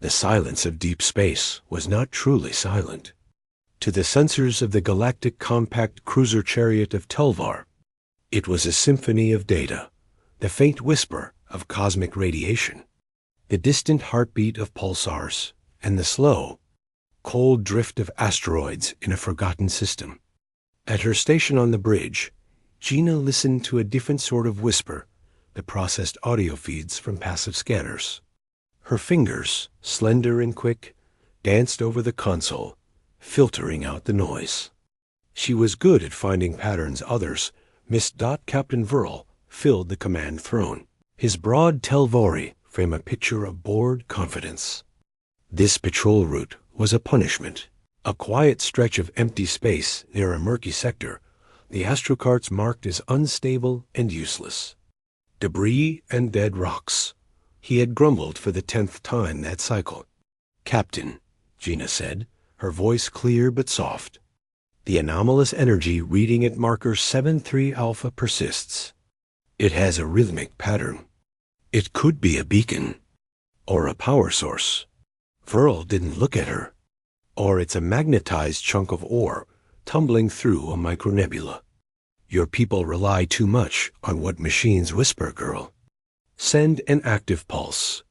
The silence of deep space was not truly silent. To the sensors of the galactic compact cruiser chariot of Telvar, it was a symphony of data, the faint whisper of cosmic radiation, the distant heartbeat of pulsars, and the slow, cold drift of asteroids in a forgotten system. At her station on the bridge, Gina listened to a different sort of whisper, the processed audio feeds from passive scanners. Her fingers, slender and quick, danced over the console, filtering out the noise. She was good at finding patterns others missed. Captain Verl filled the command throne. His broad Telvari frame a picture of bored confidence. This patrol route was a punishment. A quiet stretch of empty space near a murky sector, the astrocarts marked as unstable and useless. Debris and dead rocks. He had grumbled for the 10th time that cycle. "Captain," Gina said, her voice clear but soft. "The anomalous energy reading at marker 73 Alpha persists. It has a rhythmic pattern. It could be a beacon. Or a power source." Verl didn't look at her. "Or it's a magnetized chunk of ore tumbling through a micronebula. Your people rely too much on what machines whisper, girl. Send an active pulse.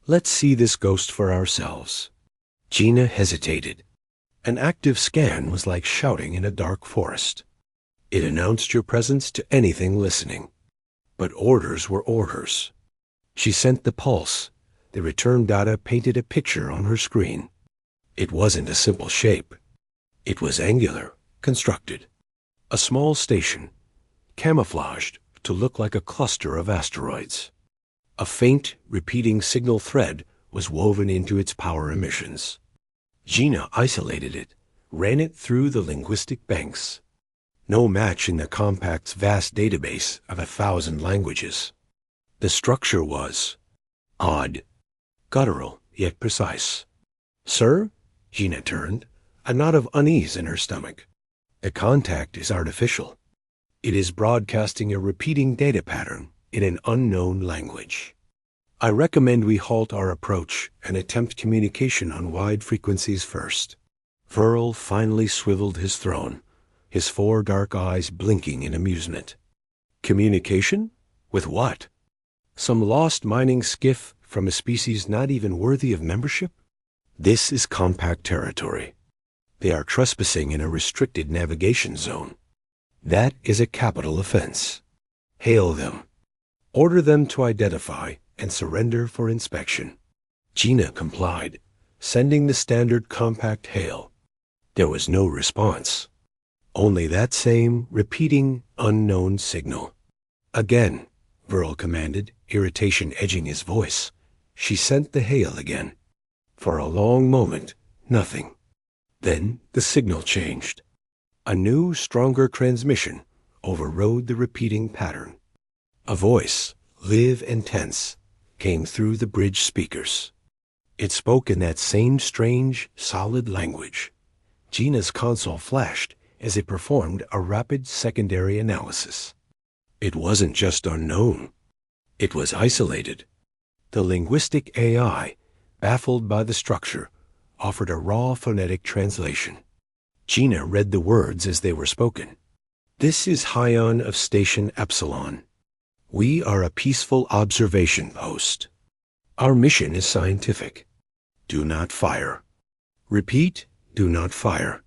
Let's see this ghost for ourselves." Gina hesitated. An active scan was like shouting in a dark forest. It announced your presence to anything listening. But orders were orders. She sent the pulse. The return data painted a picture on her screen. It wasn't a simple shape. It was angular, constructed. A small station, camouflaged to look like a cluster of asteroids. A faint, repeating signal thread was woven into its power emissions. Gina isolated it, ran it through the linguistic banks. No match in the compact's vast database of 1,000 languages. The structure was odd, guttural, yet precise. "Sir?" Gina turned, a knot of unease in her stomach. "The contact is artificial. It is broadcasting a repeating data pattern in an unknown language. I recommend we halt our approach and attempt communication on wide frequencies first." Verl finally swiveled his throne, his 4 dark eyes blinking in amusement. "Communication? With what? Some lost mining skiff from a species not even worthy of membership? This is compact territory. They are trespassing in a restricted navigation zone. That is a capital offense. Hail them. Order them to identify and surrender for inspection." Gina complied, sending the standard compact hail. There was no response. Only that same repeating unknown signal. "Again," Verl commanded, irritation edging his voice. She sent the hail again. For a long moment, nothing. Then the signal changed. A new, stronger transmission overrode the repeating pattern. A voice, live and tense, came through the bridge speakers. It spoke in that same strange, solid language. Gina's console flashed as it performed a rapid secondary analysis. It wasn't just unknown. It was isolated. The linguistic AI, baffled by the structure, offered a raw phonetic translation. Gina read the words as they were spoken. "This is Hyon of Station Epsilon. We are a peaceful observation post. Our mission is scientific. Do not fire. Repeat, do not fire."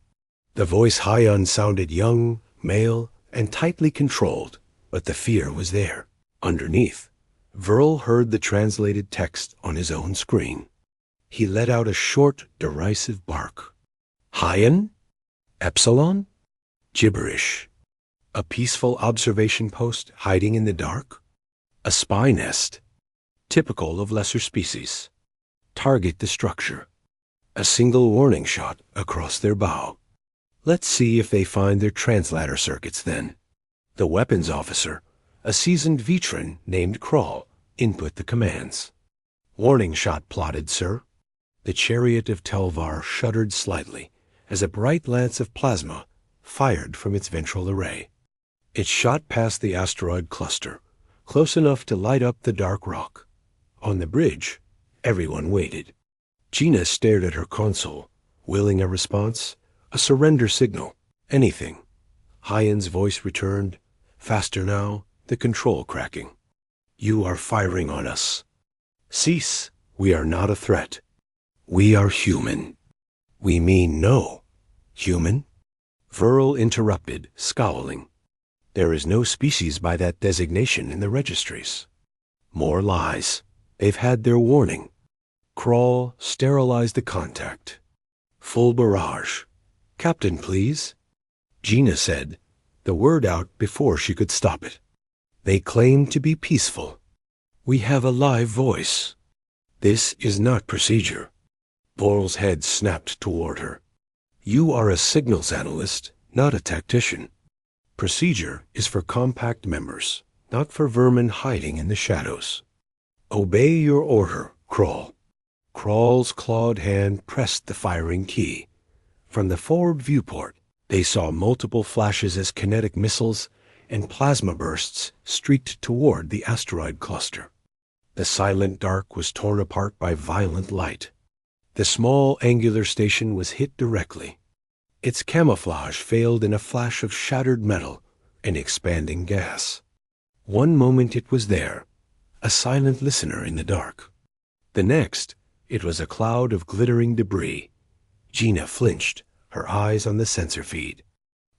The voice Hyon sounded young, male, and tightly controlled, but the fear was there. Underneath, Verl heard the translated text on his own screen. He let out a short, derisive bark. "Hyon? Epsilon? Gibberish. A peaceful observation post hiding in the dark? A spy nest. Typical of lesser species. Target the structure. A single warning shot across their bow. Let's see if they find their translator circuits then." The weapons officer, a seasoned veteran named Krull, input the commands. "Warning shot plotted, sir." The chariot of Telvar shuddered slightly as a bright lance of plasma fired from its ventral array. It shot past the asteroid cluster, close enough to light up the dark rock. On the bridge, everyone waited. Gina stared at her console, willing a response, a surrender signal, anything. Hyen's voice returned, faster now, the control cracking. You are firing on us. Cease. We are not a threat. We are human. We mean no. Human? Verl interrupted, scowling. There is no species by that designation in the registries. More lies. They've had their warning. Crawl, sterilize the contact. Full barrage. Captain, please. Gina said, the word out before she could stop it. They claim to be peaceful. We have a live voice. This is not procedure. Vorl's head snapped toward her. You are a signals analyst, not a tactician. Procedure is for compact members, not for vermin hiding in the shadows. Obey your order, Crawl. Crawl's clawed hand pressed the firing key. From the forward viewport, they saw multiple flashes as kinetic missiles and plasma bursts streaked toward the asteroid cluster. The silent dark was torn apart by violent light. The small angular station was hit directly. Its camouflage failed in a flash of shattered metal and expanding gas. One moment it was there, a silent listener in the dark. The next, it was a cloud of glittering debris. Gina flinched, her eyes on the sensor feed.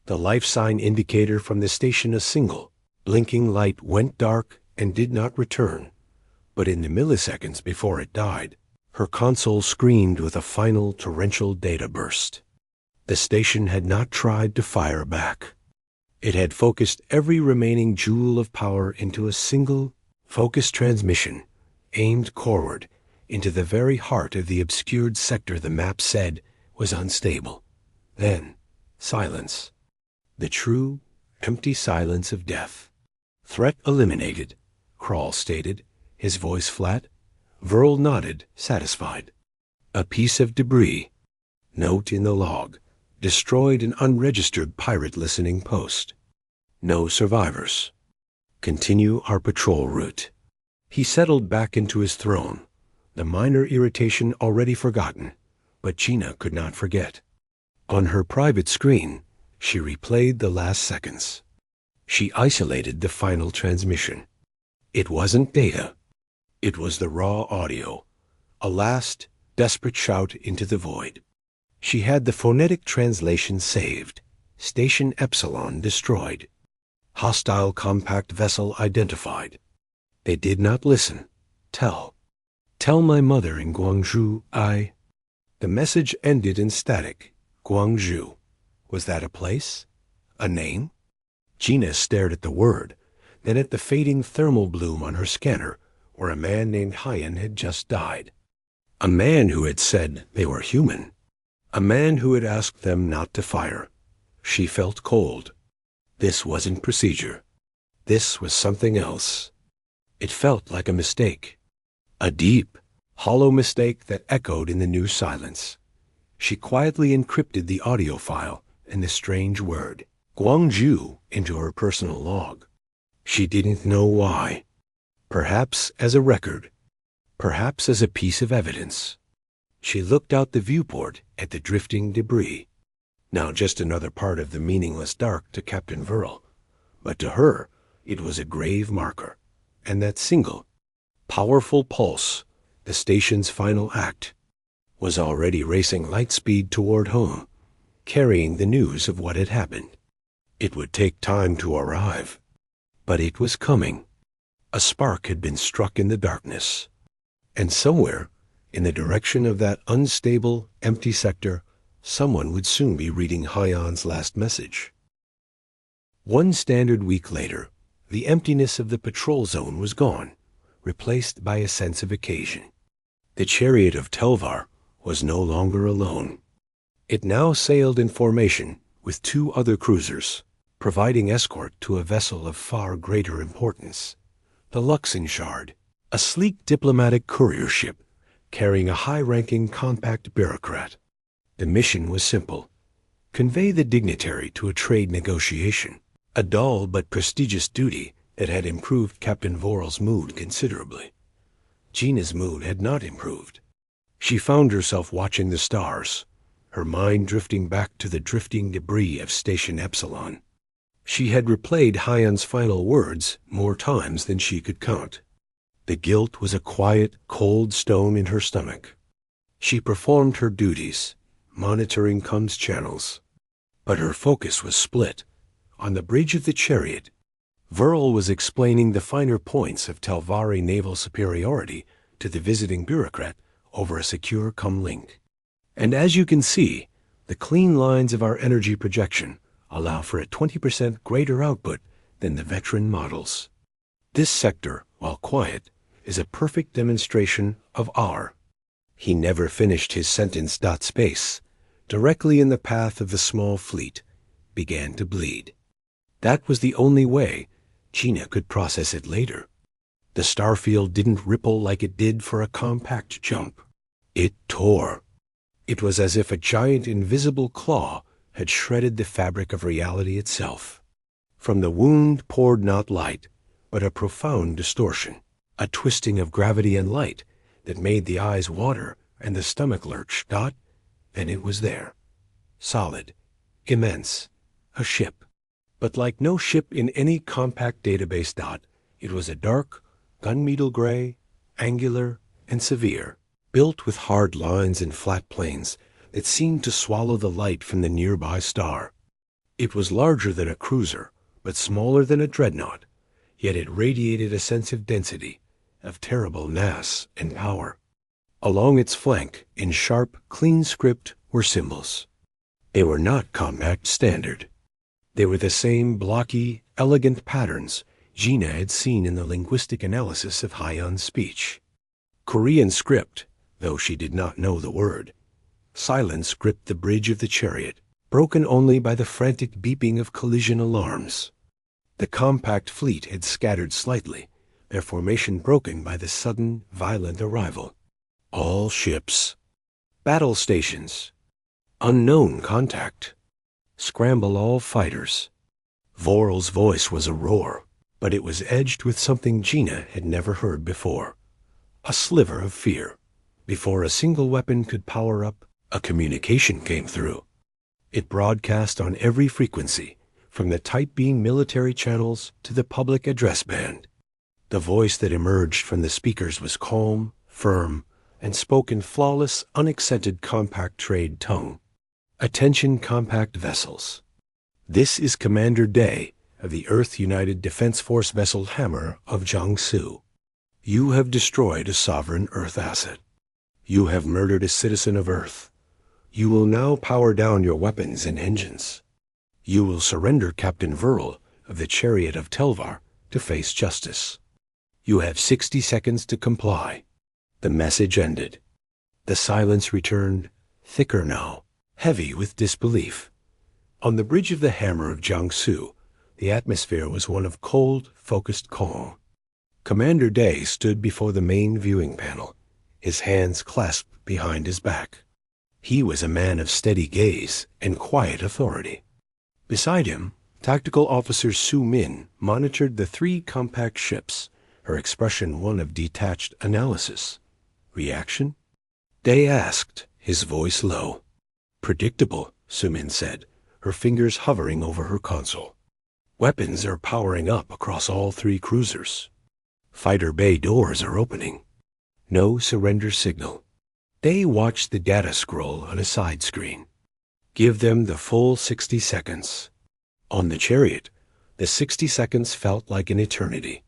The life sign indicator from the station a single, blinking light went dark and did not return. But in the milliseconds before it died, her console screamed with a final torrential data burst. The station had not tried to fire back. It had focused every remaining joule of power into a single, focused transmission, aimed coreward, into the very heart of the obscured sector the map said was unstable. Then, silence. The true, empty silence of death. Threat eliminated, Crawl stated, his voice flat. Verl nodded, satisfied. A piece of debris. Note in the log. Destroyed an unregistered pirate listening post. No survivors. Continue our patrol route. He settled back into his throne, the minor irritation already forgotten, but Gina could not forget. On her private screen, she replayed the last seconds. She isolated the final transmission. It wasn't data. It was the raw audio, a last, desperate shout into the void. She had the phonetic translation saved, Station Epsilon destroyed, hostile compact vessel identified. They did not listen. Tell my mother in Guangzhou I... The message ended in static. Guangzhou. Was that a place? A name? Gina stared at the word, then at the fading thermal bloom on her scanner, where a man named Hyen had just died. A man who had said they were human. A man who had asked them not to fire. She felt cold. This wasn't procedure. This was something else. It felt like a mistake. A deep, hollow mistake that echoed in the new silence. She quietly encrypted the audio file and the strange word, Guangzhou, into her personal log. She didn't know why. Perhaps as a record. Perhaps as a piece of evidence. She looked out the viewport at the drifting debris. Now just another part of the meaningless dark to Captain Verl. But to her, it was a grave marker. And that single, powerful pulse, the station's final act, was already racing light speed toward home, carrying the news of what had happened. It would take time to arrive, but it was coming. A spark had been struck in the darkness, and somewhere, in the direction of that unstable, empty sector, someone would soon be reading Hyen's last message. One standard week later, the emptiness of the patrol zone was gone, replaced by a sense of occasion. The chariot of Telvar was no longer alone. It now sailed in formation with two other cruisers, providing escort to a vessel of far greater importance. The Luxenshard, a sleek diplomatic courier ship carrying a high-ranking compact bureaucrat. The mission was simple. Convey the dignitary to a trade negotiation, a dull but prestigious duty that had improved Captain Vorl's mood considerably. Gina's mood had not improved. She found herself watching the stars, her mind drifting back to the drifting debris of Station Epsilon. She had replayed Hyan's final words more times than she could count. The guilt was a quiet, cold stone in her stomach. She performed her duties, monitoring comms channels. But her focus was split. On the bridge of the chariot, Verl was explaining the finer points of Telvari naval superiority to the visiting bureaucrat over a secure comlink. And as you can see, the clean lines of our energy projection allow for a 20% greater output than the veteran models. This sector, while quiet, is a perfect demonstration of our. He never finished his sentence. Space, directly in the path of the small fleet, began to bleed. That was the only way Gina could process it later. The starfield didn't ripple like it did for a compact jump. It tore. It was as if a giant invisible claw had shredded the fabric of reality itself. From the wound poured not light, but a profound distortion, a twisting of gravity and light that made the eyes water and the stomach lurch. And it was there. Solid, immense, a ship. But like no ship in any compact database. It was a dark, gunmetal gray, angular, and severe, built with hard lines and flat planes that seemed to swallow the light from the nearby star. It was larger than a cruiser, but smaller than a dreadnought, yet it radiated a sense of density, of terrible mass and power. Along its flank, in sharp, clean script, were symbols. They were not compact standard. They were the same blocky, elegant patterns Gina had seen in the linguistic analysis of Hyan's speech. Korean script, though she did not know the word. Silence gripped the bridge of the chariot, broken only by the frantic beeping of collision alarms. The compact fleet had scattered slightly, their formation broken by the sudden, violent arrival. All ships. Battle stations. Unknown contact. Scramble all fighters. Vorl's voice was a roar, but it was edged with something Gina had never heard before. A sliver of fear. Before a single weapon could power up, a communication came through. It broadcast on every frequency, from the Type B military channels to the public address band. The voice that emerged from the speakers was calm, firm, and spoke in flawless, unaccented compact trade tongue. Attention compact vessels. This is Commander Day of the Earth United Defense Force vessel Hammer of Jiangsu. You have destroyed a sovereign Earth asset. You have murdered a citizen of Earth. You will now power down your weapons and engines. You will surrender Captain Verl of the Chariot of Telvar to face justice. You have 60 seconds to comply. The message ended. The silence returned, thicker now, heavy with disbelief. On the bridge of the Hammer of Jiangsu, the atmosphere was one of cold, focused calm. Commander Day stood before the main viewing panel, his hands clasped behind his back. He was a man of steady gaze and quiet authority. Beside him, Tactical Officer Su Min monitored the 3 compact ships, her expression one of detached analysis. Reaction? Day asked, his voice low. Predictable, Su Min said, her fingers hovering over her console. Weapons are powering up across all 3 cruisers. Fighter bay doors are opening. No surrender signal. Day watched the data scroll on a side screen. Give them the full 60 seconds. On the chariot, the 60 seconds felt like an eternity.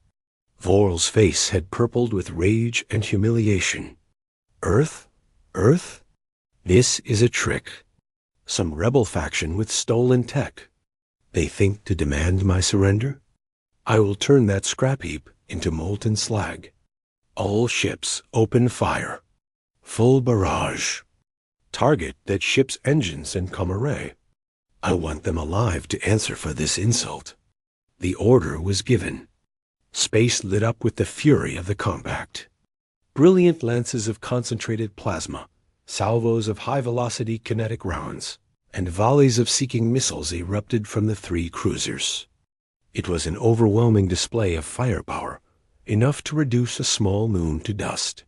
Vorl's face had purpled with rage and humiliation. Earth? Earth? This is a trick. Some rebel faction with stolen tech. They think to demand my surrender? I will turn that scrap heap into molten slag. All ships open fire. Full barrage. Target that ship's engines and come array. I want them alive to answer for this insult. The order was given. Space lit up with the fury of the compact. Brilliant lances of concentrated plasma, salvos of high-velocity kinetic rounds, and volleys of seeking missiles erupted from the 3 cruisers. It was an overwhelming display of firepower, enough to reduce a small moon to dust.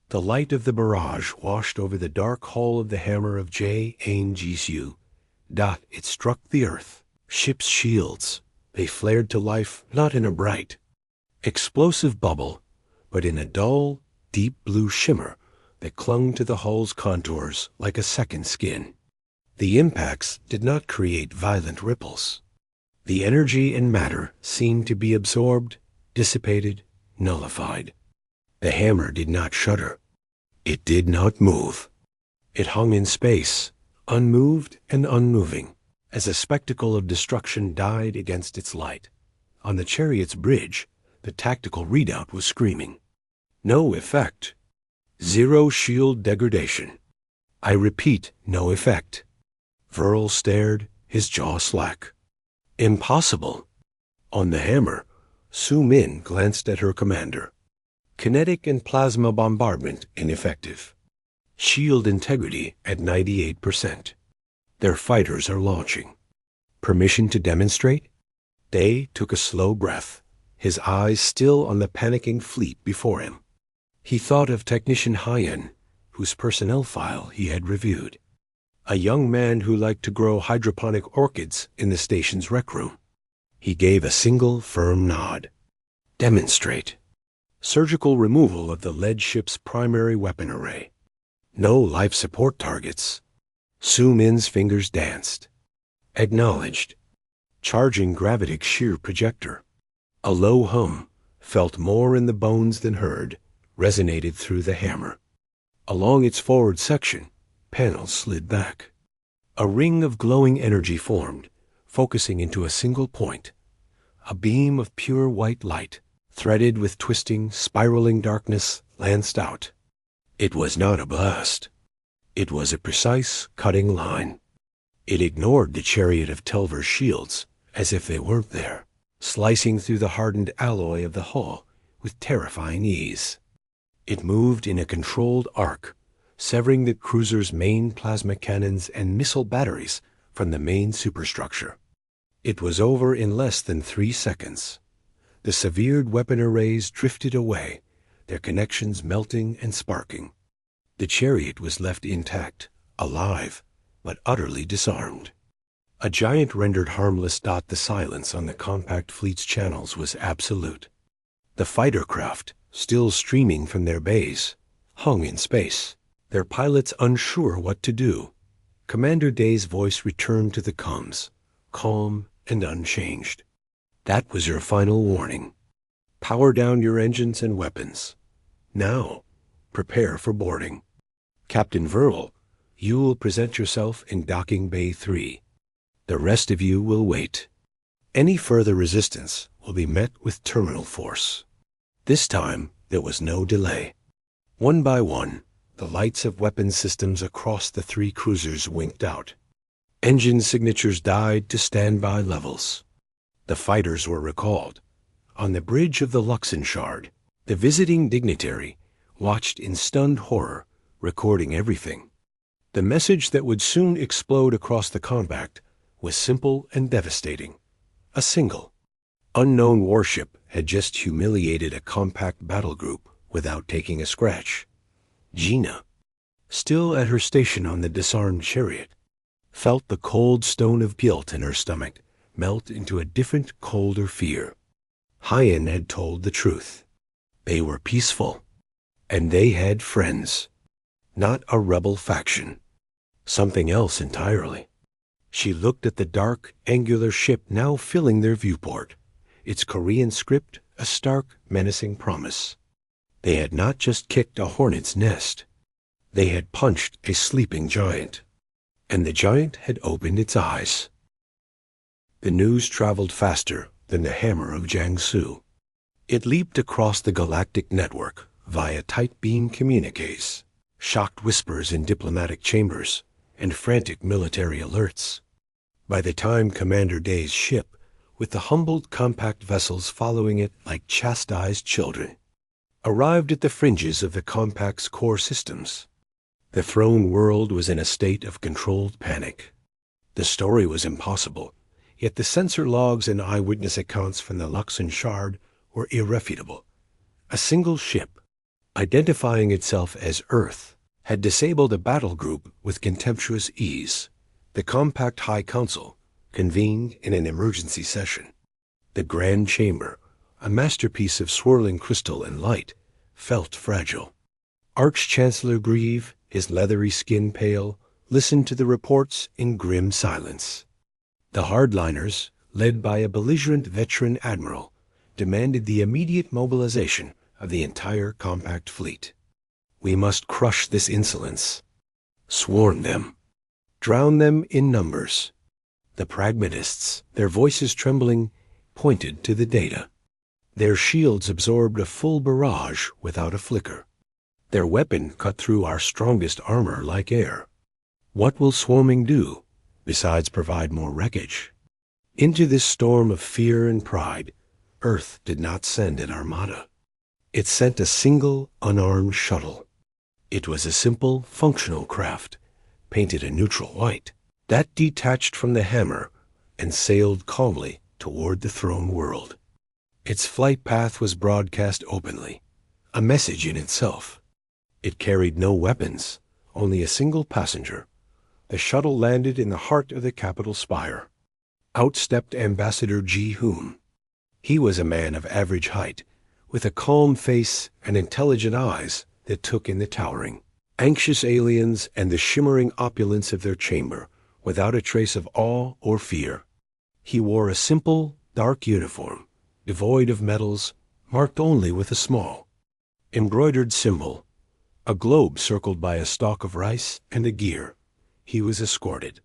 The light of the barrage washed over the dark hull of the hammer of J. It struck the earth. Ship's shields, they flared to life not in a bright, explosive bubble, but in a dull, deep blue shimmer that clung to the hull's contours like a second skin. The impacts did not create violent ripples. The energy and matter seemed to be absorbed, dissipated, nullified. The hammer did not shudder. It did not move. It hung in space, unmoved and unmoving, as a spectacle of destruction died against its light. On the chariot's bridge, the tactical readout was screaming. No effect. Zero shield degradation. I repeat, no effect. Verl stared, his jaw slack. Impossible. On the hammer, Su Min glanced at her commander. Kinetic and plasma bombardment ineffective. Shield integrity at 98%. Their fighters are launching. Permission to demonstrate? Day took a slow breath, his eyes still on the panicking fleet before him. He thought of Technician Hyen, whose personnel file he had reviewed. A young man who liked to grow hydroponic orchids in the station's rec room. He gave a single firm nod. Demonstrate. Surgical removal of the lead ship's primary weapon array. No life support targets. Su Min's fingers danced. Acknowledged. Charging gravitic shear projector. A low hum, felt more in the bones than heard, resonated through the hammer. Along its forward section, panels slid back. A ring of glowing energy formed, focusing into a single point. A beam of pure white light, threaded with twisting, spiraling darkness, lanced out. It was not a blast. It was a precise, cutting line. It ignored the chariot of Telver's shields, as if they weren't there, slicing through the hardened alloy of the hull with terrifying ease. It moved in a controlled arc, severing the cruiser's main plasma cannons and missile batteries from the main superstructure. It was over in less than 3 seconds. The severed weapon arrays drifted away, their connections melting and sparking. The chariot was left intact, alive, but utterly disarmed. A giant rendered harmless dot. The silence on the compact fleet's channels was absolute. The fighter craft, still streaming from their bays, hung in space, their pilots unsure what to do. Commander Day's voice returned to the comms, calm and unchanged. That was your final warning. Power down your engines and weapons. Now, prepare for boarding. Captain Verl, you will present yourself in Docking Bay 3. The rest of you will wait. Any further resistance will be met with terminal force. This time, there was no delay. One by one, the lights of weapon systems across the 3 cruisers winked out. Engine signatures died to standby levels. The fighters were recalled. On the bridge of the Luxon Shard, the visiting dignitary watched in stunned horror, recording everything. The message that would soon explode across the compact was simple and devastating. A single, unknown warship had just humiliated a compact battle group without taking a scratch. Gina, still at her station on the disarmed chariot, felt the cold stone of guilt in her stomach melt into a different, colder fear. Hyen had told the truth. They were peaceful, and they had friends. Not a rebel faction. Something else entirely. She looked at the dark, angular ship now filling their viewport, its Korean script a stark, menacing promise. They had not just kicked a hornet's nest. They had punched a sleeping giant. And the giant had opened its eyes. The news traveled faster than the hammer of Jiangsu. It leaped across the galactic network via tight beam communiques, shocked whispers in diplomatic chambers, and frantic military alerts. By the time Commander Day's ship, with the humbled compact vessels following it like chastised children, arrived at the fringes of the compact's core systems, the throne world was in a state of controlled panic. The story was impossible, yet the sensor logs and eyewitness accounts from the Luxon Shard were irrefutable. A single ship, identifying itself as Earth, had disabled a battle group with contemptuous ease. The Compact High Council convened in an emergency session. The Grand Chamber, a masterpiece of swirling crystal and light, felt fragile. Arch-Chancellor Grieve, his leathery skin pale, listened to the reports in grim silence. The hardliners, led by a belligerent veteran admiral, demanded the immediate mobilization of the entire compact fleet. We must crush this insolence. Swarm them. Drown them in numbers. The pragmatists, their voices trembling, pointed to the data. Their shields absorbed a full barrage without a flicker. Their weapon cut through our strongest armor like air. What will swarming do, besides provide more wreckage? Into this storm of fear and pride, Earth did not send an armada. It sent a single, unarmed shuttle. It was a simple, functional craft, painted a neutral white, that detached from the hammer and sailed calmly toward the throne world. Its flight path was broadcast openly, a message in itself. It carried no weapons, only a single passenger. The shuttle landed in the heart of the Capitol spire. Out stepped Ambassador Ji-hoon. He was a man of average height, with a calm face and intelligent eyes that took in the towering, anxious aliens and the shimmering opulence of their chamber, without a trace of awe or fear. He wore a simple, dark uniform, devoid of medals, marked only with a small, embroidered symbol, a globe circled by a stalk of rice and a gear. He was escorted,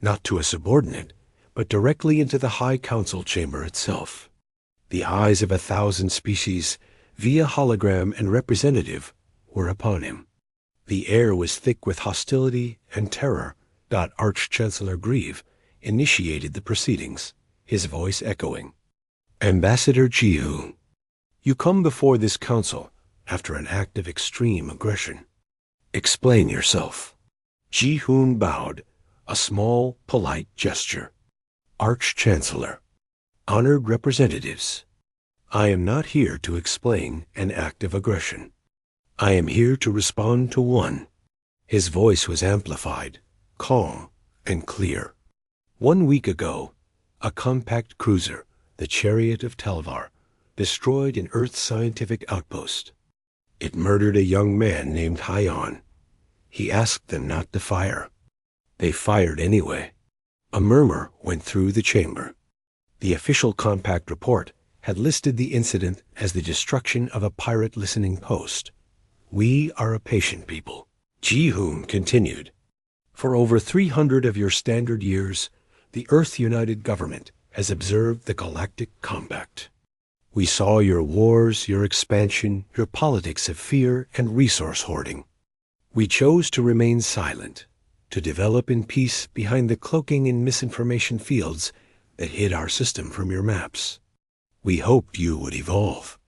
not to a subordinate, but directly into the High Council chamber itself. The eyes of 1,000 species, via hologram and representative, were upon him. The air was thick with hostility and terror. Arch-Chancellor Grieve initiated the proceedings, his voice echoing. Ambassador Ji-hoon, you come before this council after an act of extreme aggression. Explain yourself. Ji-hoon bowed, a small, polite gesture. Arch-Chancellor, honored representatives, I am not here to explain an act of aggression. I am here to respond to one. His voice was amplified, calm, and clear. 1 week ago, a compact cruiser, the Chariot of Telvar, destroyed an Earth scientific outpost. It murdered a young man named Hyon. He asked them not to fire. They fired anyway. A murmur went through the chamber. The official compact report had listed the incident as the destruction of a pirate listening post. We are a patient people. Ji-hoon continued. For over 300 of your standard years, the Earth United Government has observed the Galactic Compact. We saw your wars, your expansion, your politics of fear and resource hoarding. We chose to remain silent, to develop in peace behind the cloaking and misinformation fields that hid our system from your maps. We hoped you would evolve.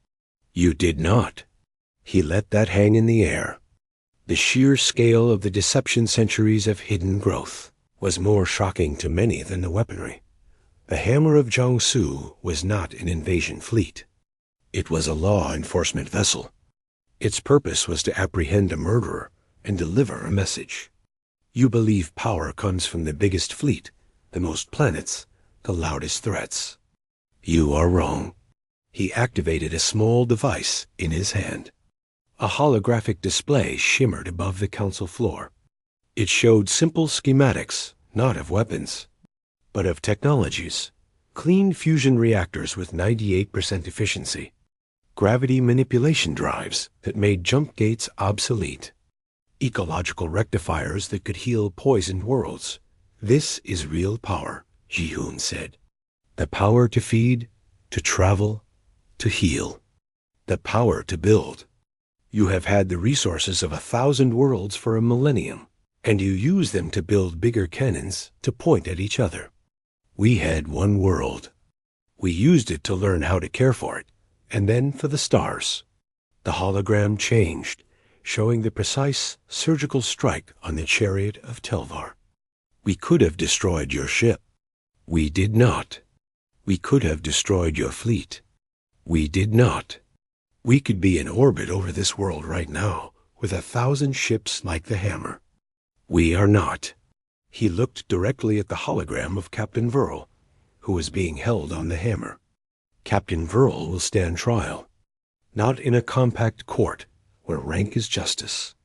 You did not. He let that hang in the air. The sheer scale of the deception centuries of hidden growth was more shocking to many than the weaponry. The Hammer of Jiangsu was not an invasion fleet. It was a law enforcement vessel. Its purpose was to apprehend a murderer and deliver a message. You believe power comes from the biggest fleet, the most planets, the loudest threats. You are wrong. He activated a small device in his hand. A holographic display shimmered above the council floor. It showed simple schematics, not of weapons, but of technologies. Clean fusion reactors with 98% efficiency. Gravity manipulation drives that made jump gates obsolete. Ecological rectifiers that could heal poisoned worlds. This is real power, Ji-hoon said. The power to feed, to travel, to heal. The power to build. You have had the resources of 1,000 worlds for a millennium, and you use them to build bigger cannons to point at each other. We had one world. We used it to learn how to care for it, and then for the stars. The hologram changed, showing the precise surgical strike on the Chariot of Telvar. We could have destroyed your ship. We did not. We could have destroyed your fleet. We did not. We could be in orbit over this world right now, with 1,000 ships like the Hammer. We are not. He looked directly at the hologram of Captain Verl, who was being held on the Hammer. Captain Verl will stand trial, not in a compact court where rank is justice.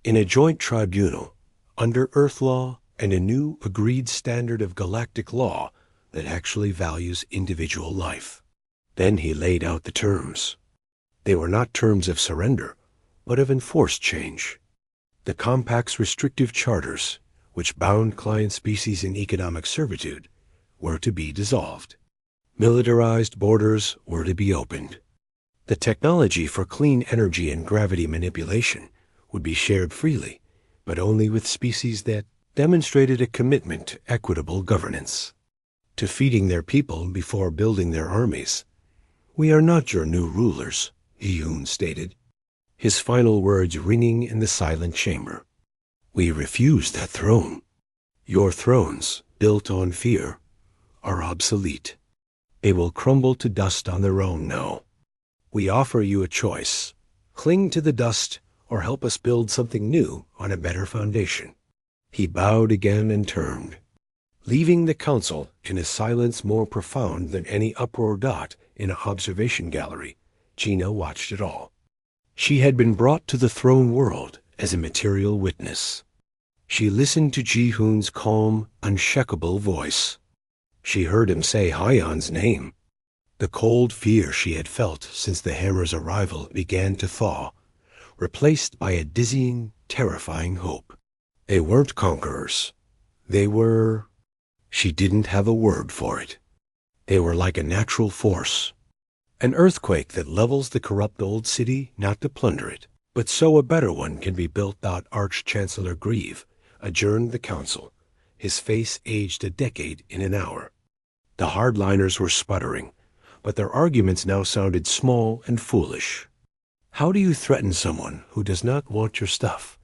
In a joint tribunal, under Earth law and a new agreed standard of galactic law that actually values individual life. Then he laid out the terms. They were not terms of surrender, but of enforced change. The Compact's restrictive charters, which bound client species in economic servitude, were to be dissolved. Militarized borders were to be opened. The technology for clean energy and gravity manipulation would be shared freely, but only with species that demonstrated a commitment to equitable governance, to feeding their people before building their armies. "We are not your new rulers," Ji-hoon stated, his final words ringing in the silent chamber. "We refuse that throne. Your thrones, built on fear, are obsolete. They will crumble to dust on their own now. We offer you a choice. Cling to the dust or help us build something new on a better foundation." He bowed again and turned, leaving the council in a silence more profound than any uproar dot in an observation gallery. Gina watched it all. She had been brought to the throne world as a material witness. She listened to Ji-hoon's calm, unshakable voice. She heard him say Hyon's name. The cold fear she had felt since the Hammer's arrival began to thaw, replaced by a dizzying, terrifying hope. They weren't conquerors. They were... She didn't have a word for it. They were like a natural force. An earthquake that levels the corrupt old city not to plunder it, but so a better one can be built. Arch-Chancellor Grieve adjourned the council, his face aged a decade in an hour. The hardliners were sputtering, but their arguments now sounded small and foolish. How do you threaten someone who does not want your stuff,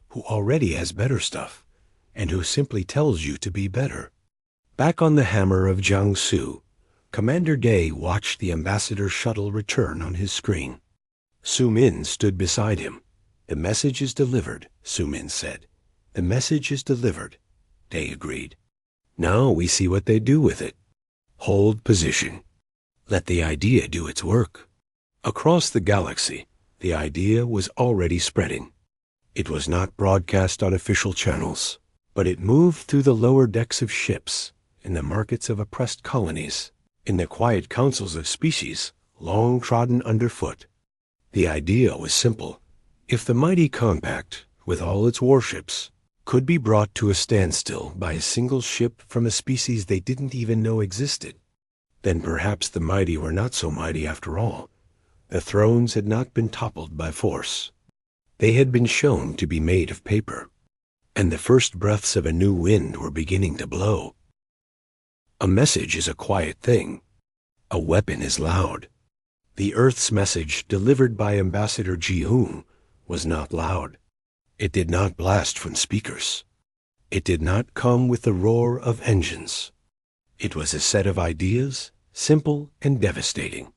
who already has better stuff, and who simply tells you to be better? Back on the Hammer of Jiangsu, Commander Day watched the ambassador's shuttle return on his screen. Su Min stood beside him. "The message is delivered," Su Min said. "The message is delivered," Day agreed. "Now we see what they do with it. Hold position. Let the idea do its work." Across the galaxy, the idea was already spreading. It was not broadcast on official channels, but it moved through the lower decks of ships, in the markets of oppressed colonies, in the quiet councils of species long trodden underfoot. The idea was simple. If the mighty Compact, with all its warships, could be brought to a standstill by a single ship from a species they didn't even know existed, then perhaps the mighty were not so mighty after all. The thrones had not been toppled by force. They had been shown to be made of paper, and the first breaths of a new wind were beginning to blow. A message is a quiet thing. A weapon is loud. The Earth's message, delivered by Ambassador Ji-hoon, was not loud. It did not blast from speakers. It did not come with the roar of engines. It was a set of ideas, simple and devastating.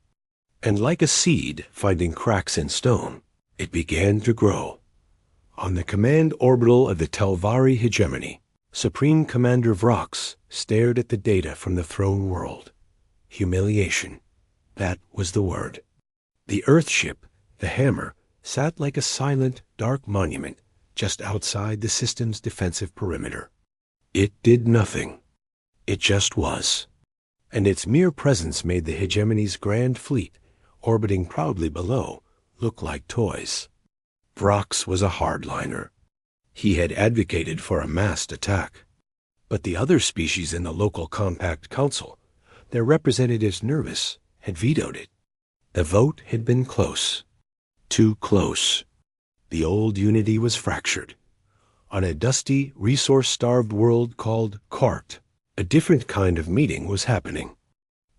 And like a seed finding cracks in stone, it began to grow. On the command orbital of the Telvari hegemony, Supreme Commander Vrox stared at the data from the throne world. Humiliation. That was the word. The Earthship, the Hammer, sat like a silent, dark monument just outside the system's defensive perimeter. It did nothing. It just was. And its mere presence made the hegemony's grand fleet, orbiting proudly below, look like toys. Vrox was a hardliner. He had advocated for a massed attack. But the other species in the local Compact Council, their representatives nervous, had vetoed it. The vote had been close. Too close. The old unity was fractured. On a dusty, resource-starved world called Kart, a different kind of meeting was happening.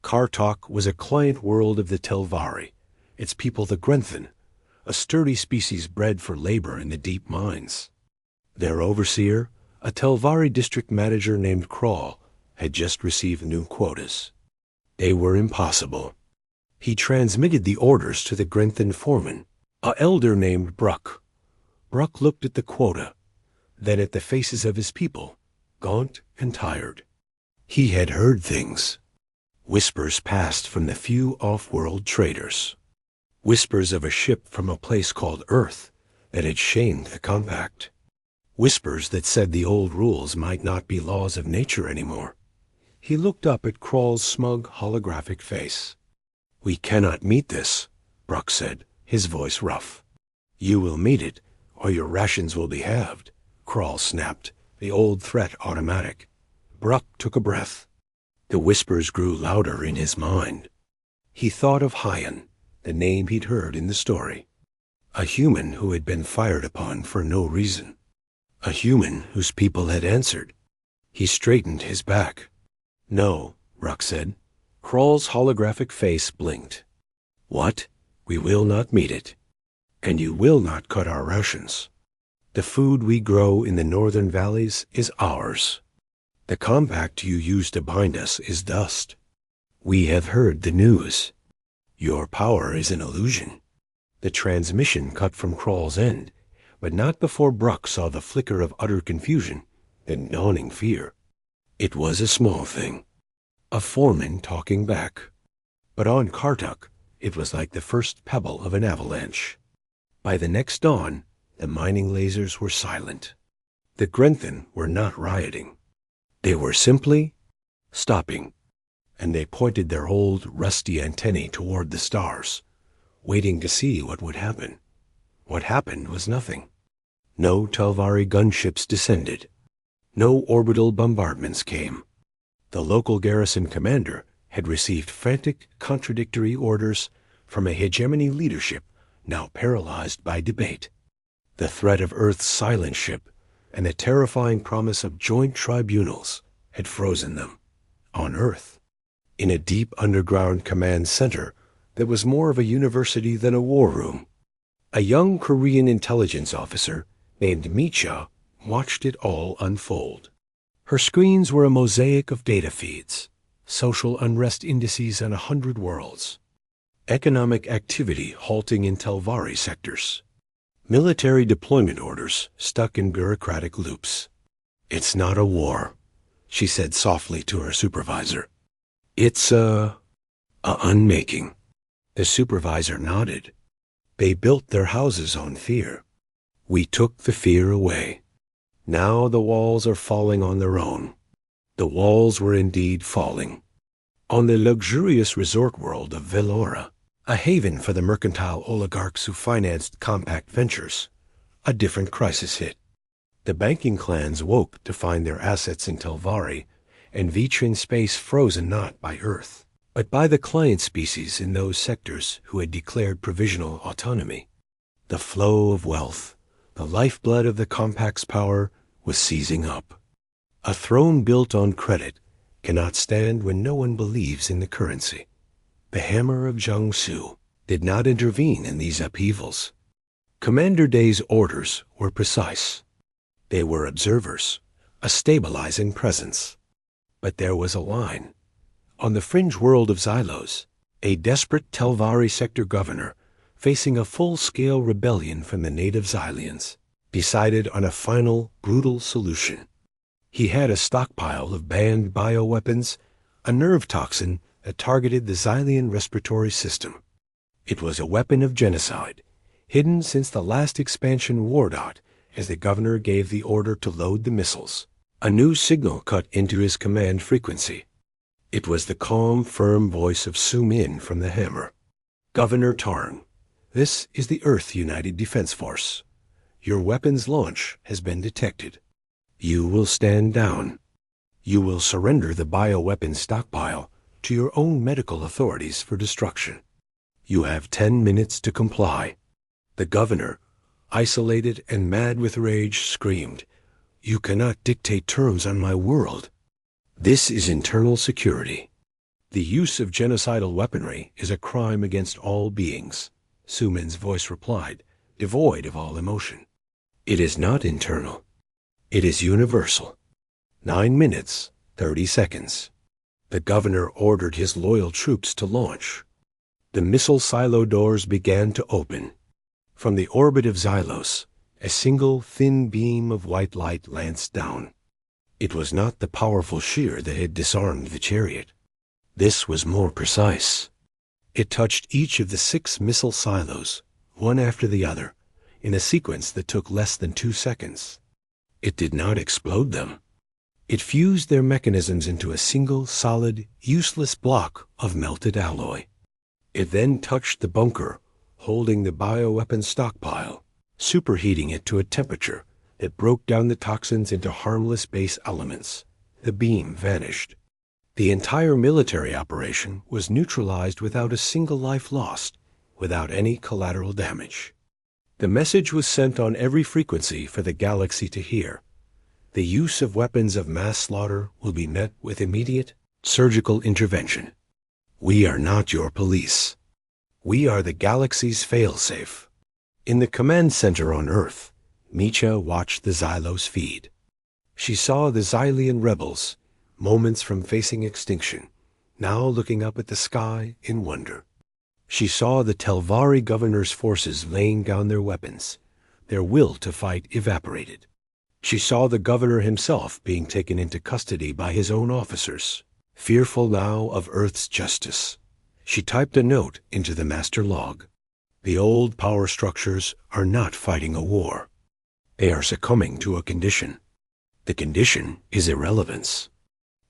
Kartok was a client world of the Telvari, its people the Grenthan, a sturdy species bred for labor in the deep mines. Their overseer, a Telvari district manager named Crawl, had just received new quotas. They were impossible. He transmitted the orders to the Grenthon foreman, a elder named Bruck. Bruck looked at the quota, then at the faces of his people, gaunt and tired. He had heard things. Whispers passed from the few off-world traders. Whispers of a ship from a place called Earth that had shamed the compact. Whispers that said the old rules might not be laws of nature anymore. He looked up at Krall's smug, holographic face. "We cannot meet this," Bruck said, his voice rough. "You will meet it, or your rations will be halved," Krall snapped, the old threat automatic. Bruck took a breath. The whispers grew louder in his mind. He thought of Hyan, the name he'd heard in the story. A human who had been fired upon for no reason. A human whose people had answered. He straightened his back. "No," Bruck said. Krall's holographic face blinked. "What? We will not meet it. And you will not cut our rations. The food we grow in the northern valleys is ours. The compact you use to bind us is dust. We have heard the news. Your power is an illusion." The transmission cut from Krall's end, but not before Bruck saw the flicker of utter confusion, then dawning fear. It was a small thing. A foreman talking back. But on Kartuk, it was like the first pebble of an avalanche. By the next dawn, the mining lasers were silent. The Grenthon were not rioting. They were simply stopping, and they pointed their old, rusty antennae toward the stars, waiting to see what would happen. What happened was nothing. No Telvari gunships descended. No orbital bombardments came. The local garrison commander had received frantic, contradictory orders from a hegemony leadership now paralyzed by debate. The threat of Earth's silent ship and the terrifying promise of joint tribunals had frozen them. On Earth, in a deep underground command center that was more of a university than a war room, a young Korean intelligence officer named Micha watched it all unfold. Her screens were a mosaic of data feeds, social unrest indices on 100 worlds, economic activity halting in Telvari sectors, military deployment orders stuck in bureaucratic loops. "It's not a war," she said softly to her supervisor. "It's a unmaking." The supervisor nodded. "They built their houses on fear. We took the fear away. Now the walls are falling on their own." The walls were indeed falling. On the luxurious resort world of Velora, a haven for the mercantile oligarchs who financed compact ventures, a different crisis hit. The banking clans woke to find their assets in Telvari and Vitrin space frozen not by Earth, but by the client species in those sectors who had declared provisional autonomy. The flow of wealth, the lifeblood of the compact's power, was seizing up. A throne built on credit cannot stand when no one believes in the currency. The hammer of Jiangsu did not intervene in these upheavals. Commander Day's orders were precise. They were observers, a stabilizing presence. But there was a line. On the fringe world of Xylos, a desperate Telvari sector governor, facing a full-scale rebellion from the native Xylians, decided on a final, brutal solution. He had a stockpile of banned bioweapons, a nerve toxin that targeted the Xylian respiratory system. It was a weapon of genocide, hidden since the last expansion war dot as the governor gave the order to load the missiles. A new signal cut into his command frequency. It was the calm, firm voice of Su Min from the hammer. "Governor Tarn, this is the Earth United Defense Force. Your weapons launch has been detected. You will stand down. You will surrender the bioweapon stockpile to your own medical authorities for destruction. You have 10 minutes to comply." The governor, isolated and mad with rage, screamed, "You cannot dictate terms on my world. This is internal security. The use of genocidal weaponry is a crime against all beings," Su Min's voice replied, devoid of all emotion. "It is not internal. It is universal. 9 minutes, 30 seconds. The governor ordered his loyal troops to launch. The missile silo doors began to open. From the orbit of Xylos, a single thin beam of white light lanced down. It was not the powerful shear that had disarmed the chariot. This was more precise. It touched each of the 6 missile silos, one after the other, in a sequence that took less than 2 seconds. It did not explode them. It fused their mechanisms into a single, solid, useless block of melted alloy. It then touched the bunker, holding the bioweapon stockpile, superheating it to a temperature that broke down the toxins into harmless base elements. The beam vanished. The entire military operation was neutralized without a single life lost, without any collateral damage. The message was sent on every frequency for the galaxy to hear. The use of weapons of mass slaughter will be met with immediate surgical intervention. We are not your police. We are the galaxy's failsafe. In the command center on Earth, Micha watched the Xylos feed. She saw the Xylian rebels, moments from facing extinction, now looking up at the sky in wonder. She saw the Telvari governor's forces laying down their weapons, their will to fight evaporated. She saw the governor himself being taken into custody by his own officers, fearful now of Earth's justice. She typed a note into the master log. The old power structures are not fighting a war. They are succumbing to a condition. The condition is irrelevance.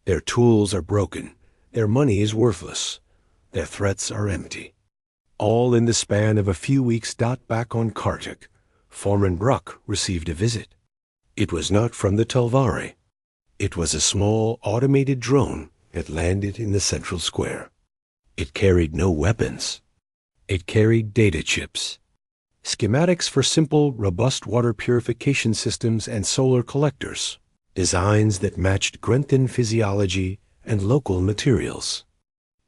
Their tools are broken. Their money is worthless. Their threats are empty. All in the span of a few weeks. Back on Kartik, Foreman Bruck received a visit. It was not from the Telvari. It was a small automated drone that landed in the central square. It carried no weapons. It carried data chips, schematics for simple, robust water purification systems and solar collectors, designs that matched Grenthan physiology and local materials.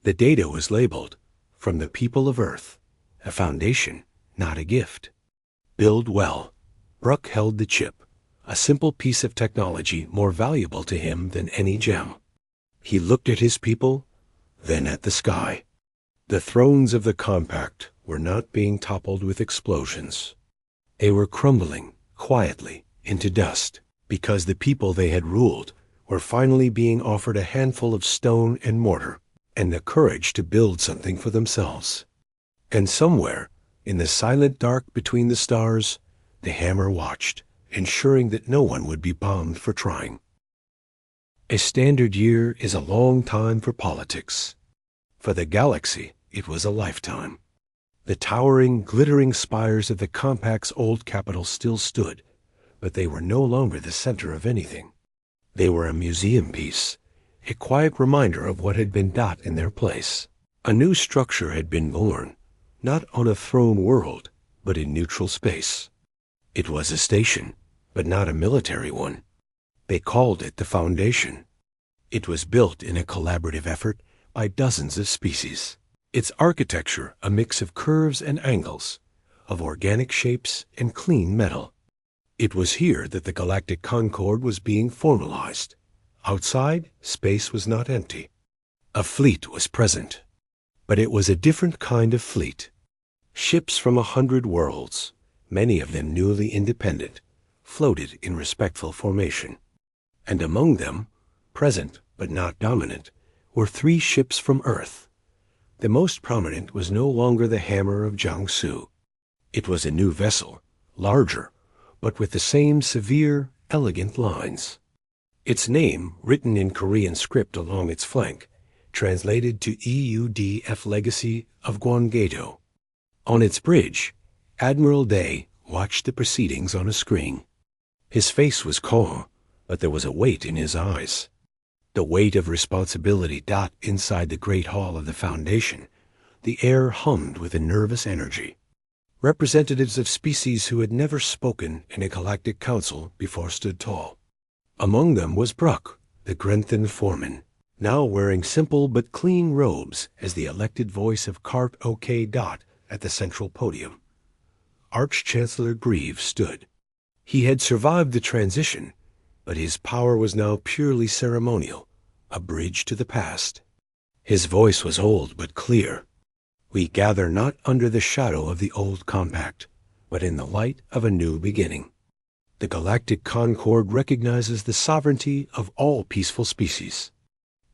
The data was labeled, "From the people of Earth, a foundation, not a gift." Build well. Bruck held the chip, a simple piece of technology more valuable to him than any gem. He looked at his people, then at the sky. The thrones of the compact were not being toppled with explosions. They were crumbling, quietly, into dust, because the people they had ruled were finally being offered a handful of stone and mortar, and the courage to build something for themselves. And somewhere, in the silent dark between the stars, the hammer watched, ensuring that no one would be bombed for trying. A standard year is a long time for politics. For the galaxy, it was a lifetime. The towering, glittering spires of the compact's old capital still stood, but they were no longer the center of anything. They were a museum piece, a quiet reminder of what had been in their place. A new structure had been born, not on a throne world, but in neutral space. It was a station, but not a military one. They called it the Foundation. It was built in a collaborative effort by dozens of species. Its architecture a mix of curves and angles, of organic shapes and clean metal. It was here that the galactic concord was being formalized. Outside, space was not empty. A fleet was present, but it was a different kind of fleet. Ships from 100 worlds, many of them newly independent, floated in respectful formation. And among them, present but not dominant, were 3 ships from Earth. The most prominent was no longer the Hammer of Jiangsu. It was a new vessel, larger, but with the same severe, elegant lines. Its name, written in Korean script along its flank, translated to EUDF Legacy of Gwanggaedo. On its bridge, Admiral Day watched the proceedings on a screen. His face was calm, but there was a weight in his eyes. The weight of responsibility. Inside the great hall of the Foundation, the air hummed with a nervous energy. Representatives of species who had never spoken in a galactic council before stood tall. Among them was Bruck, the Grenthan foreman, now wearing simple but clean robes as the elected voice of Carp OK. At the central podium. Arch-Chancellor Greaves stood. He had survived the transition, but his power was now purely ceremonial, a bridge to the past. His voice was old but clear. We gather not under the shadow of the old compact, but in the light of a new beginning. The Galactic Concord recognizes the sovereignty of all peaceful species.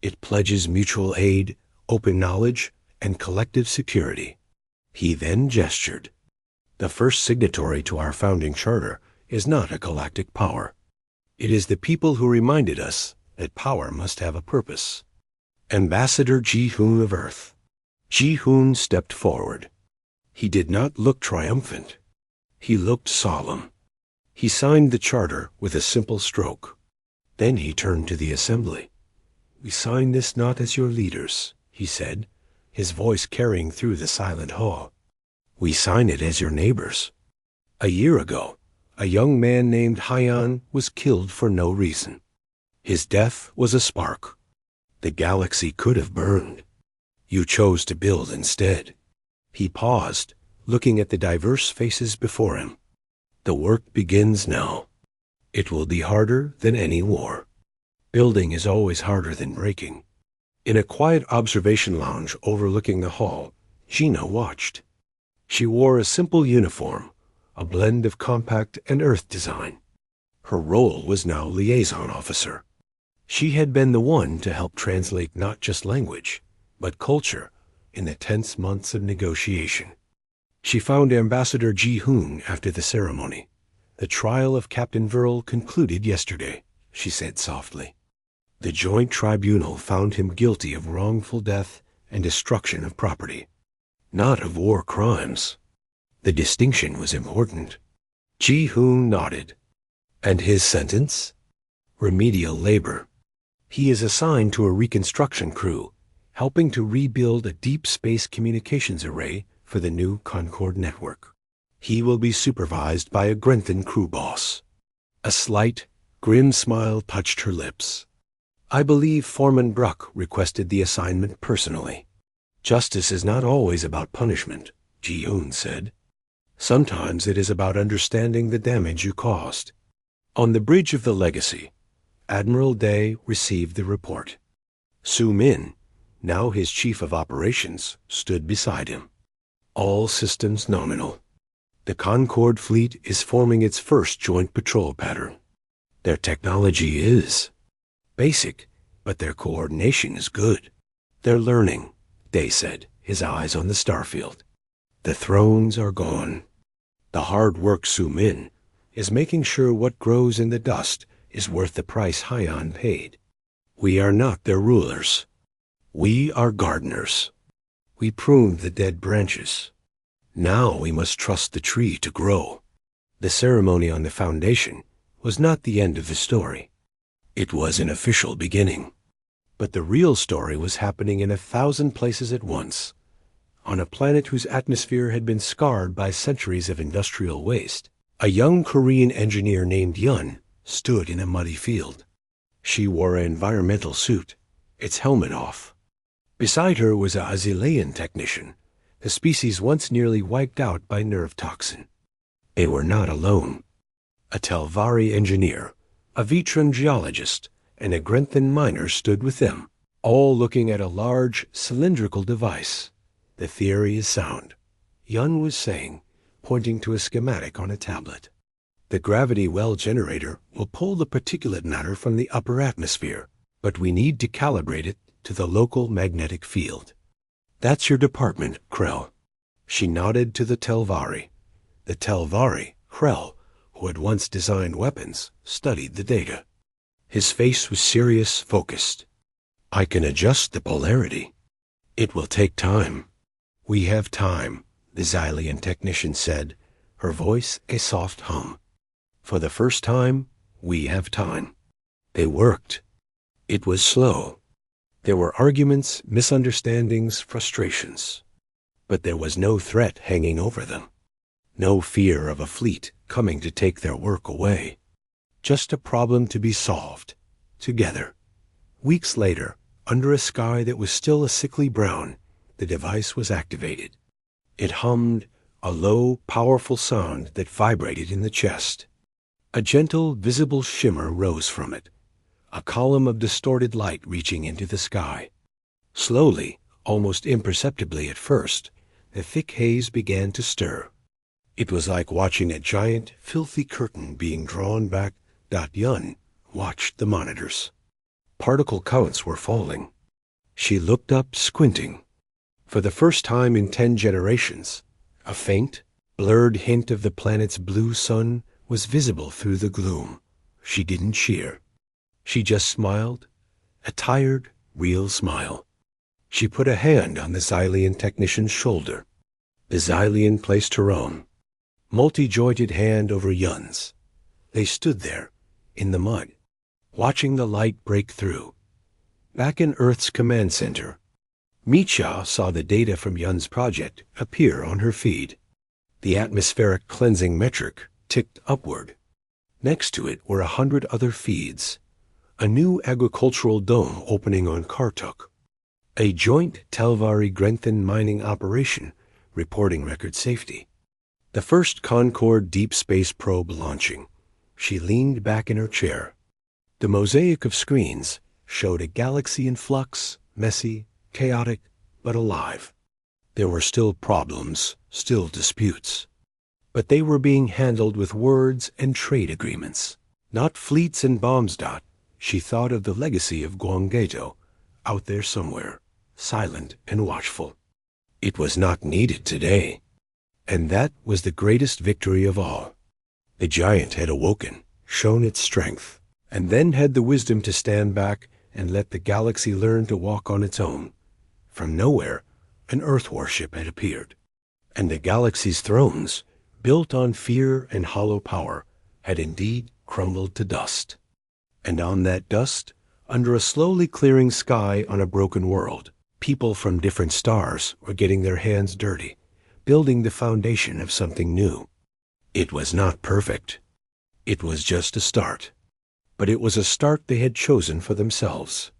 It pledges mutual aid, open knowledge, and collective security. He then gestured. The first signatory to our founding charter is not a galactic power. It is the people who reminded us that power must have a purpose. Ambassador Ji-hoon of Earth. Ji-hoon stepped forward. He did not look triumphant. He looked solemn. He signed the charter with a simple stroke. Then he turned to the assembly. "We sign this not as your leaders," he said, his voice carrying through the silent hall. "We sign it as your neighbors. A year ago, a young man named Hyan was killed for no reason. His death was a spark. The galaxy could have burned. You chose to build instead." He paused, looking at the diverse faces before him. "The work begins now. It will be harder than any war. Building is always harder than breaking." In a quiet observation lounge overlooking the hall, Gina watched. She wore a simple uniform, a blend of compact and Earth design. Her role was now liaison officer. She had been the one to help translate not just language, but culture in the tense months of negotiation. She found Ambassador Ji-hoon after the ceremony. "The trial of Captain Verl concluded yesterday," she said softly. "The Joint Tribunal found him guilty of wrongful death and destruction of property, not of war crimes." The distinction was important. Ji-hoon nodded. "And his sentence?" "Remedial labor. He is assigned to a reconstruction crew, helping to rebuild a deep space communications array for the new Concord network. He will be supervised by a Grenton crew boss." A slight, grim smile touched her lips. "I believe Foreman Bruck requested the assignment personally." "Justice is not always about punishment," Ji-hoon said. "Sometimes it is about understanding the damage you caused." On the bridge of the Legacy, Admiral Day received the report. Su Min, now his chief of operations, stood beside him. "All systems nominal. The Concord fleet is forming its first joint patrol pattern. Their technology is basic, but their coordination is good. They're learning," Day said, his eyes on the starfield. "The thrones are gone. The hard work Su Min is making sure what grows in the dust is worth the price Hyan paid. We are not their rulers. We are gardeners. We pruned the dead branches. Now we must trust the tree to grow." The ceremony on the foundation was not the end of the story. It was an official beginning. But the real story was happening in 1,000 places at once. On a planet whose atmosphere had been scarred by centuries of industrial waste, a young Korean engineer named Yun stood in a muddy field. She wore an environmental suit, its helmet off. Beside her was a Azilean technician, the species once nearly wiped out by nerve toxin. They were not alone. A Telvari engineer, a Vitron geologist, and a Grenton miner stood with them, all looking at a large, cylindrical device. "The theory is sound," Yun was saying, pointing to a schematic on a tablet. "The gravity well generator will pull the particulate matter from the upper atmosphere, but we need to calibrate it to the local magnetic field. That's your department, Krell." She nodded to the Telvari. The Telvari, Krell, who had once designed weapons, studied the data. His face was serious, focused. "I can adjust the polarity. It will take time." "We have time," the Xylian technician said, her voice a soft hum. "For the first time, we have time." They worked. It was slow. There were arguments, misunderstandings, frustrations. But there was no threat hanging over them. No fear of a fleet coming to take their work away. Just a problem to be solved, together. Weeks later, under a sky that was still a sickly brown, the device was activated. It hummed, a low, powerful sound that vibrated in the chest. A gentle, visible shimmer rose from it, a column of distorted light reaching into the sky. Slowly, almost imperceptibly at first, the thick haze began to stir. It was like watching a giant, filthy curtain being drawn back. Yun watched the monitors. Particle counts were falling. She looked up, squinting. For the first time in 10 generations, a faint, blurred hint of the planet's blue sun was visible through the gloom. She didn't cheer. She just smiled, a tired, real smile. She put a hand on the Xylian technician's shoulder. The Xylian placed her own, multi-jointed hand over Yun's. They stood there, in the mud, watching the light break through. Back in Earth's command center, Micha saw the data from Yun's project appear on her feed. The atmospheric cleansing metric ticked upward. Next to it were 100 other feeds. A new agricultural dome opening on Kartuk. A joint Telvari-Grenthon mining operation reporting record safety. The first Concorde deep space probe launching. She leaned back in her chair. The mosaic of screens showed a galaxy in flux, messy, chaotic, but alive. There were still problems, still disputes. But they were being handled with words and trade agreements, not fleets and bombs. She thought of the legacy of Guangeto, out there somewhere, silent and watchful. It was not needed today. And that was the greatest victory of all. The giant had awoken, shown its strength, and then had the wisdom to stand back and let the galaxy learn to walk on its own. From nowhere, an Earth warship had appeared, and the galaxy's thrones, built on fear and hollow power, had indeed crumbled to dust. And on that dust, under a slowly clearing sky on a broken world, people from different stars were getting their hands dirty, building the foundation of something new. It was not perfect. It was just a start. But it was a start they had chosen for themselves.